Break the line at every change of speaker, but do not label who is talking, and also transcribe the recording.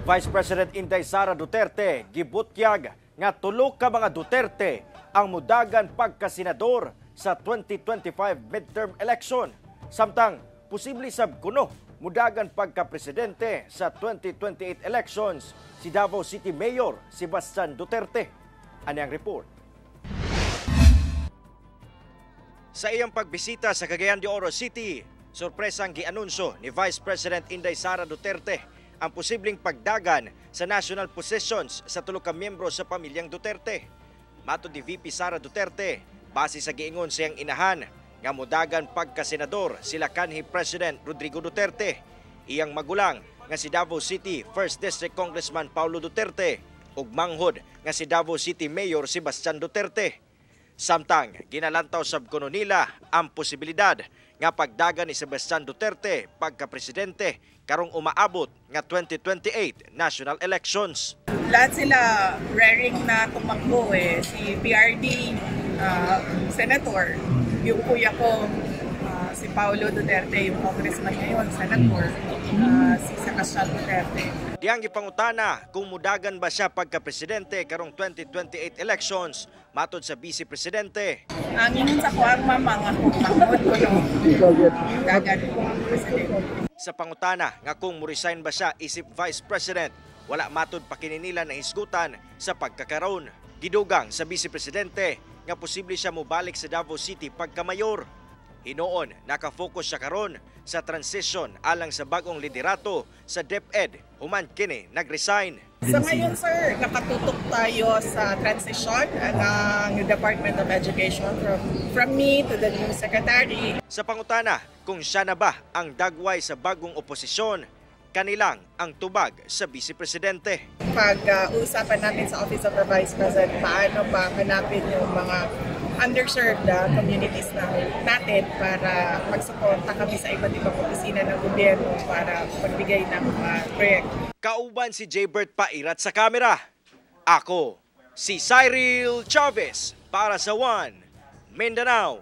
Vice President Inday Sara Duterte gibutyag nga tulo ka mga Duterte ang mudagan pagkasenador sa 2025 midterm election. Samtang posible sab kuno mudagan pagka-presidente sa 2028 elections si Davao City Mayor Sebastian Duterte. Ani ang report. Sa iyang pagbisita sa Cagayan de Oro City, sorpresang gianunsyo ni Vice President Inday Sara Duterte ang posibleng pagdagan sa national positions sa tulo ka miyembro sa pamilyang Duterte. Matod ni VP Sara Duterte, base sa giingon siyang inahan nga mudagan pagka-senador sila kanhi President Rodrigo Duterte, iyang magulang nga si Davao City 1st District Congressman Paulo Duterte ug manghod nga si Davao City Mayor Sebastian Duterte. Samtang ginalantaw sab kuno nila ang posibilidad nga pagdagan ni Sebastian Duterte pagka-presidente karong umaabot nga 2028 national elections.
Lahat sila raring na tumakbo si PRD, Senator, yung kuya ko, si Paulo Duterte, yung congressman ngayon, Senator, si Sebastian Duterte.
Diyang gipangutana kung mudagan ba siya pagka-presidente karong 2028 elections, matod sa Vice Presidente.
Ang yun sa kuang mama nga kung mahod ko yung dagan presidente.
Sa pangutana nga kung mo-resign ba siya isip Vice President, wala matod pa kini nila na hisgutan sa pagkakaroon. Gidugang sa Vice Presidente nga posible siya mobalik sa Davao City pagka-mayor. Hinoon, nakafocus siya karon sa transition alang sa bagong liderato sa DepEd, human kini nag-resign.
So ngayon sir, nakatutok tayo sa transition ng Department of Education from me to the new secretary.
Sa pangutana kung siya na ba ang dagway sa bagong oposisyon, kanilang ang tubag sa Vice Presidente.
Pag-uusapan namin sa Office of the Vice President, paano ba hanapin yung mga underserved communities natin para magsuporta kami sa iba't ibang opisina ng gobyerno para magbigay ng proyekto.
Kauban si Jaybert Pairat sa kamera. Ako, si Cyril Chavez para sa One Mindanao.